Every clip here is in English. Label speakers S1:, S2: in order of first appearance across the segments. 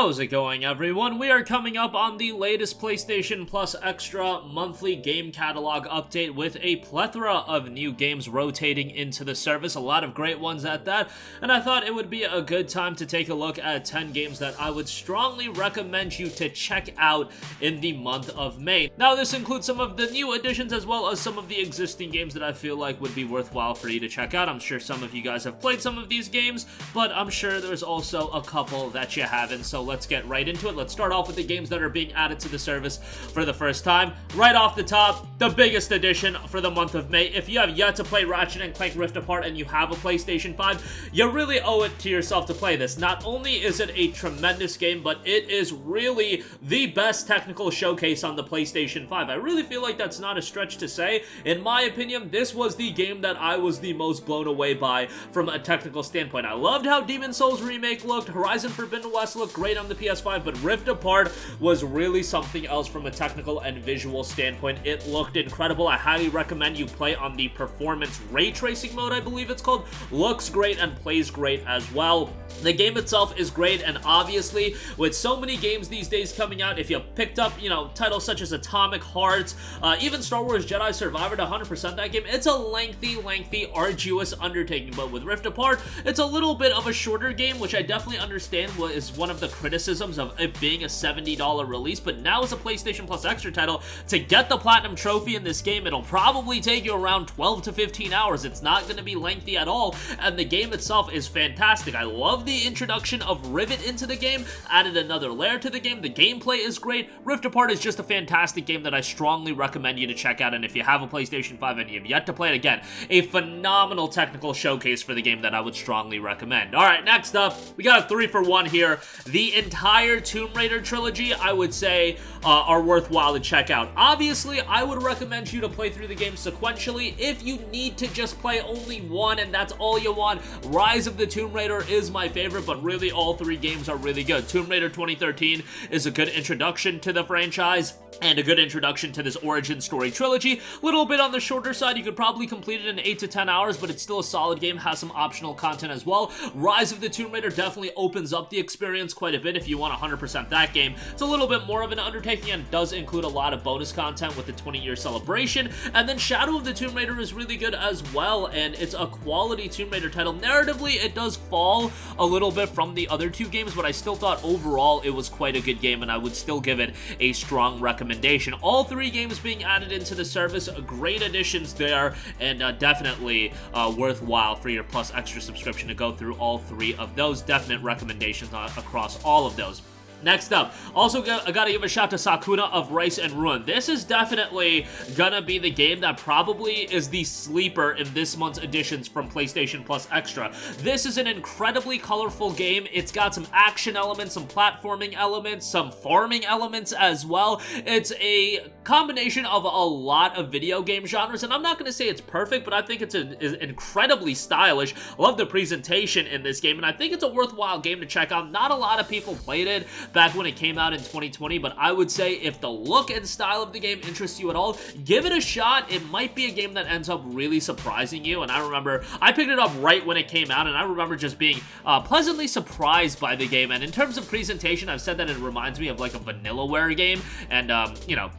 S1: How's it going, everyone? We are coming up on the latest PlayStation Plus Extra monthly game catalog update with a plethora of new games rotating into the service, a lot of great ones at that, and I thought it would be a good time to take a look at 10 games that I would strongly recommend you to check out in the month of May. Now, this includes some of the new additions as well as some of the existing games that I feel like would be worthwhile for you to check out. I'm sure some of you guys have played some of these games, but I'm sure there's also a couple that you haven't. So let's get right into it. Let's start off with the games that are being added to the service for the first time. Right off the top, the biggest addition for the month of May. If you have yet to play Ratchet and Clank Rift Apart and you have a PlayStation 5, you really owe it to yourself to play this. Not only is it a tremendous game, but it is really the best technical showcase on the PlayStation 5. I really feel like that's not a stretch to say. In my opinion, this was the game that I was the most blown away by from a technical standpoint. I loved how Demon's Souls Remake looked. Horizon Forbidden West looked great on the PS5, but Rift Apart was really something else from a technical and visual standpoint. It looked incredible. I highly recommend you play on the performance ray tracing mode, I believe it's called. Looks great and plays great as well. The game itself is great, and obviously, with so many games these days coming out, if you picked up, titles such as Atomic Hearts, even Star Wars Jedi Survivor to 100% that game, it's a lengthy, arduous undertaking. But with Rift Apart, it's a little bit of a shorter game, which I definitely understand is one of the criticisms of it being a $70 release, but now as a PlayStation Plus Extra title, to get the Platinum Trophy in this game, it'll probably take you around 12 to 15 hours. It's not going to be lengthy at all, and the game itself is fantastic. I love the introduction of Rivet into the game, added another layer to the game. The gameplay is great. Rift Apart is just a fantastic game that I strongly recommend you to check out, and if you have a PlayStation 5 and you've yet to play it, again, a phenomenal technical showcase for the game that I would strongly recommend. Alright, next up, we got a 3-for-1 here. The entire Tomb Raider trilogy, I would say, are worthwhile to check out. Obviously, I would recommend you to play through the game sequentially. If you need to just play only one and that's all you want, Rise of the Tomb Raider is my favorite, but really all three games are really good. Tomb Raider 2013 is a good introduction to the franchise and a good introduction to this origin story trilogy. Little bit on the shorter side, you could probably complete it in 8 to 10 hours, but it's still a solid game, has some optional content as well. Rise of the Tomb Raider definitely opens up the experience quite a bit if you want 100% that game. It's a little bit more of an undertaking and does include a lot of bonus content with the 20-year celebration. And then Shadow of the Tomb Raider is really good as well, and it's a quality Tomb Raider title. Narratively, it does fall a little bit from the other two games, but I still thought overall it was quite a good game, and I would still give it a strong recommendation. All three games being added into the service, great additions there, and definitely worthwhile for your Plus Extra subscription to go through all three of those. Definite recommendations across all of those. Next up, also gotta give a shout to Sakuna of Rice and Ruin. This is definitely gonna be the game that probably is the sleeper in this month's editions from PlayStation Plus Extra. This is an incredibly colorful game. It's got some action elements, some platforming elements, some farming elements as well. It's a combination of a lot of video game genres, and I'm not gonna say it's perfect, but I think it's incredibly stylish. Love the presentation in this game, and I think it's a worthwhile game to check out. Not a lot of people played it back when it came out in 2020, but I would say if the look and style of the game interests you at all, give it a shot. It might be a game that ends up really surprising you, and I remember I picked it up right when it came out, and I remember just being pleasantly surprised by the game. And in terms of presentation, I've said that it reminds me of like a Vanillaware game, and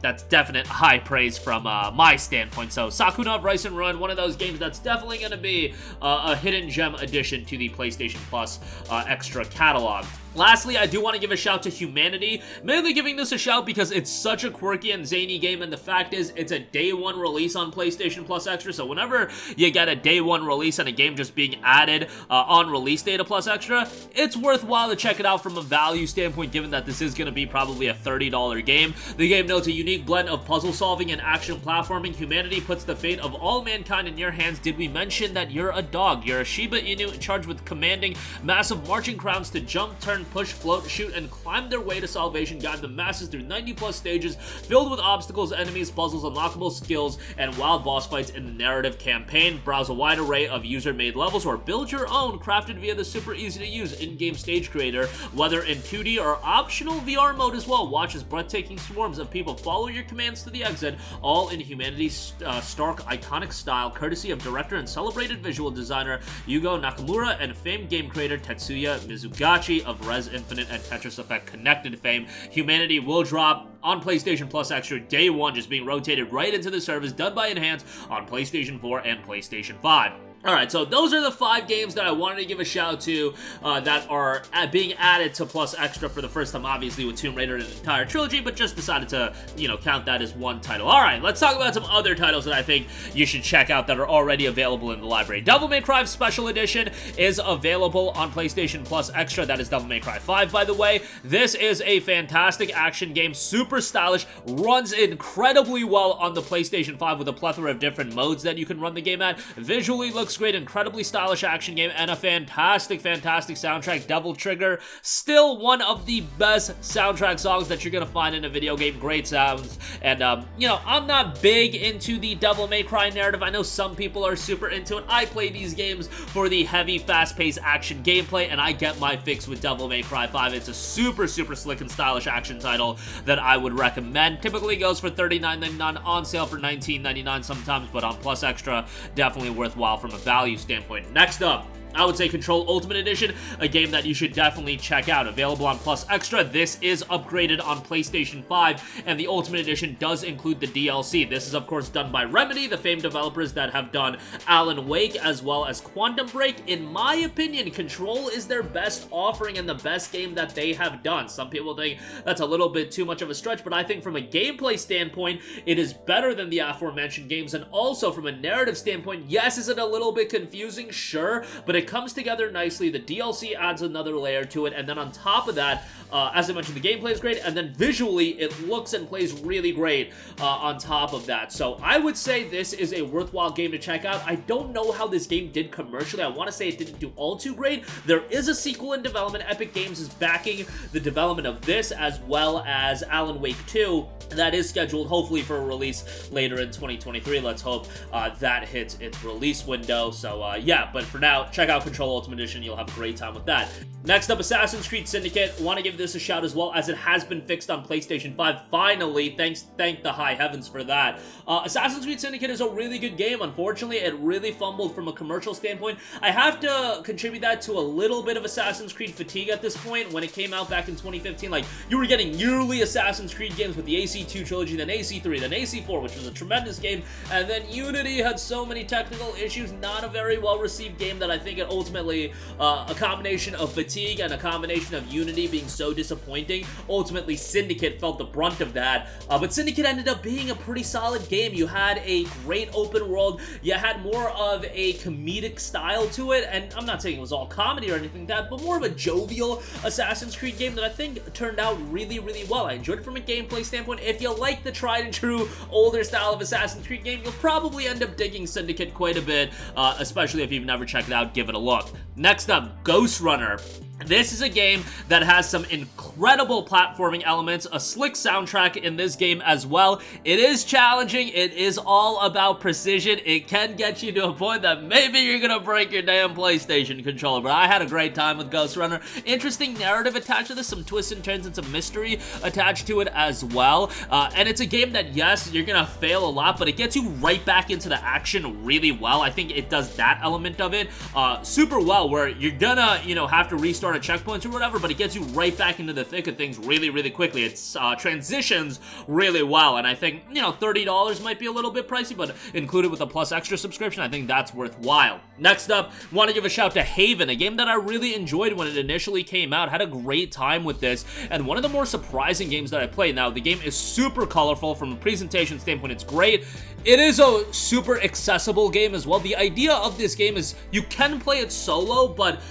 S1: that's definite high praise from my standpoint. So Sakuna of Rice and Ruin, one of those games that's definitely going to be a hidden gem addition to the PlayStation Plus Extra catalog. Lastly, I do want to give a shout to Humanity, mainly giving this a shout because it's such a quirky and zany game, and the fact is, it's a day one release on PlayStation Plus Extra, so whenever you get a day one release and a game just being added on release date of Plus Extra, it's worthwhile to check it out from a value standpoint, given that this is going to be probably a $30 game. The game notes a unique blend of puzzle solving and action platforming. Humanity puts the fate of all mankind in your hands. Did we mention that you're a dog? You're a Shiba Inu charged with commanding massive marching crowds to jump, turn, push, float, shoot, and climb their way to salvation. Guide the masses through 90+ stages filled with obstacles, enemies, puzzles, unlockable skills, and wild boss fights in the narrative campaign. Browse a wide array of user-made levels or build your own, crafted via the super easy-to-use in-game stage creator, whether in 2D or optional VR mode as well. Watch as breathtaking swarms of people follow your commands to the exit, all in Humanity's stark, iconic style, courtesy of director and celebrated visual designer Yugo Nakamura and famed game creator Tetsuya Mizugachi of Red Res Infinite and Tetris Effect Connected fame. Humanity will drop on PlayStation Plus Extra day one, just being rotated right into the service, done by Enhance on PlayStation 4 and PlayStation 5. Alright, so those are the 5 games that I wanted to give a shout out to that are being added to Plus Extra for the first time, obviously with Tomb Raider and the entire trilogy, but just decided to, count that as one title. Alright, let's talk about some other titles that I think you should check out that are already available in the library. Devil May Cry Special Edition is available on PlayStation Plus Extra. That is Devil May Cry 5, by the way. This is a fantastic action game, super stylish, runs incredibly well on the PlayStation 5 with a plethora of different modes that you can run the game at. Visually looks great, incredibly stylish action game, and a fantastic soundtrack. Devil Trigger, still one of the best soundtrack songs that you're gonna find in a video game. Great sounds, and I'm not big into the Devil May Cry narrative. I know some people are super into it. I play these games for the heavy, fast-paced action gameplay, and I get my fix with Devil May Cry 5. It's a super slick and stylish action title that I would recommend. Typically goes for $39.99, on sale for $19.99 sometimes, but on Plus Extra, definitely worthwhile from a value standpoint. Next up, I would say Control Ultimate Edition, a game that you should definitely check out. Available on Plus Extra. This is upgraded on PlayStation 5, and the Ultimate Edition does include the DLC. This is, of course, done by Remedy, the famed developers that have done Alan Wake as well as Quantum Break. In my opinion, Control is their best offering and the best game that they have done. Some people think that's a little bit too much of a stretch, but I think from a gameplay standpoint, it is better than the aforementioned games, and also from a narrative standpoint, yes, is it a little bit confusing? Sure, but it comes together nicely. The DLC adds another layer to it, and then on top of that, as I mentioned, the gameplay is great, and then visually, it looks and plays really great on top of that. So I would say this is a worthwhile game to check out. I don't know how this game did commercially. I want to say it didn't do all too great. There is a sequel in development. Epic Games is backing the development of this, as well as Alan Wake 2. That is scheduled, hopefully, for a release later in 2023. Let's hope that hits its release window. So, yeah, but for now, check out Control Ultimate Edition. You'll have a great time with that. Next up, Assassin's Creed Syndicate. Want to give this a shout as well, as it has been fixed on PlayStation 5. Finally, thank the high heavens for that. Assassin's Creed Syndicate is a really good game. Unfortunately, it really fumbled from a commercial standpoint. I have to contribute that to a little bit of Assassin's Creed fatigue at this point. When it came out back in 2015, like, you were getting yearly Assassin's Creed games with the AC2 trilogy, then AC3, then AC4, which was a tremendous game, and then Unity had so many technical issues. Not a very well-received game that I think it ultimately, a combination of fatigue and a combination of Unity being so disappointing, ultimately Syndicate felt the brunt of that, but Syndicate ended up being a pretty solid game. You had a great open world, you had more of a comedic style to it, and I'm not saying it was all comedy or anything like that, but more of a jovial Assassin's Creed game that I think turned out really well. I enjoyed it from a gameplay standpoint. If you like the tried and true older style of Assassin's Creed game, you'll probably end up digging Syndicate quite a bit, especially if you've never checked it out. Give it a look. Next up, Ghostrunner. This is a game that has some incredible platforming elements, a slick soundtrack in this game as well. It is challenging, it is all about precision, it can get you to a point that maybe you're gonna break your damn PlayStation controller, but I had a great time with Ghostrunner. Interesting narrative attached to this, some twists and turns and some mystery attached to it as well, and it's a game that, yes, you're gonna fail a lot, but it gets you right back into the action really well. I think it does that element of it super well, where you're gonna, have to restart at checkpoints or whatever, but it gets you right back into the thick of things really quickly. It's transitions really well, and I think, $30 might be a little bit pricey, but included with a Plus Extra subscription, I think that's worthwhile. Next up, want to give a shout to Haven, a game that I really enjoyed when it initially came out. Had a great time with this, and one of the more surprising games that I played. Now, the game is super colorful from a presentation standpoint. It's great. It is a super accessible game as well. The idea of this game is you can play it solo, but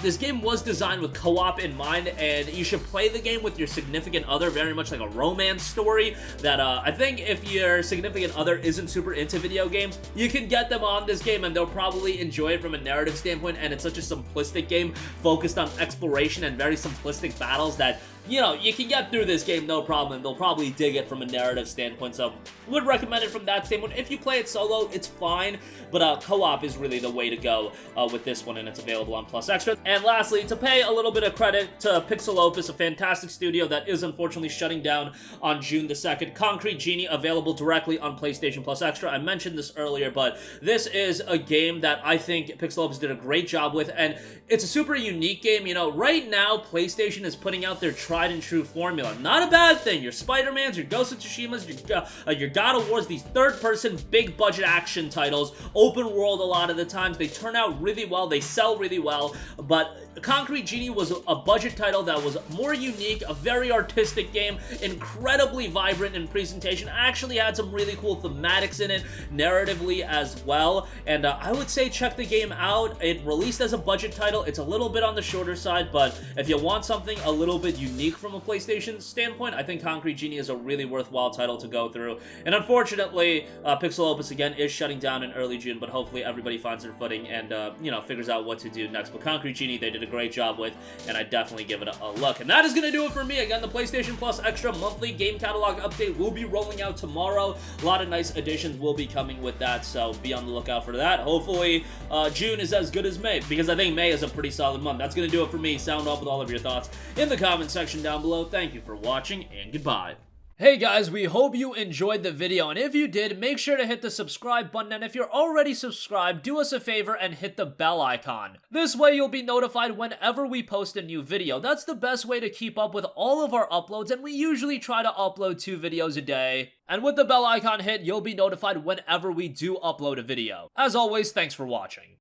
S1: this game was designed with co-op in mind, and you should play the game with your significant other, very much like a romance story that I think if your significant other isn't super into video games, you can get them on this game and they'll probably enjoy it from a narrative standpoint. And it's such a simplistic game focused on exploration and very simplistic battles that you can get through this game no problem. They'll probably dig it from a narrative standpoint, so would recommend it from that standpoint. If you play it solo, it's fine, but co-op is really the way to go with this one, and it's available on Plus Extra. And lastly, to pay pay a little bit of credit to Pixel Opus, a fantastic studio that is unfortunately shutting down on June the 2nd. Concrete Genie available directly on PlayStation Plus Extra. I mentioned this earlier, but this is a game that I think Pixel Opus did a great job with, and it's a super unique game. You know, right now, PlayStation is putting out their tried and true formula. Not a bad thing. Your Spider-Mans, your Ghost of Tsushimas, your God of Wars, these third-person, big-budget action titles, open world a lot of the times. They turn out really well. They sell really well, but Concrete Genie was a budget title that was more unique, a very artistic game, incredibly vibrant in presentation, actually had some really cool thematics in it, narratively as well, and I would say check the game out. It released as a budget title. It's a little bit on the shorter side, but if you want something a little bit unique from a PlayStation standpoint, I think Concrete Genie is a really worthwhile title to go through. And unfortunately, Pixel Opus again is shutting down in early June, but hopefully everybody finds their footing and, you know, figures out what to do next. But Concrete Genie, they did a great job with, and I definitely give it a look. And that is going to do it for me. Again, the PlayStation Plus Extra monthly game catalog update will be rolling out tomorrow. A lot of nice additions will be coming with that, so be on the lookout for that. Hopefully, June is as good as May, because I think May is a pretty solid month. That's going to do it for me. Sound off with all of your thoughts in the comment section down below. Thank you for watching, and goodbye. Hey guys, we hope you enjoyed the video, and if you did, make sure to hit the subscribe button, and if you're already subscribed, do us a favor and hit the bell icon. This way you'll be notified whenever we post a new video. That's the best way to keep up with all of our uploads, and we usually try to upload 2 videos a day. And with the bell icon hit, you'll be notified whenever we do upload a video. As always, thanks for watching.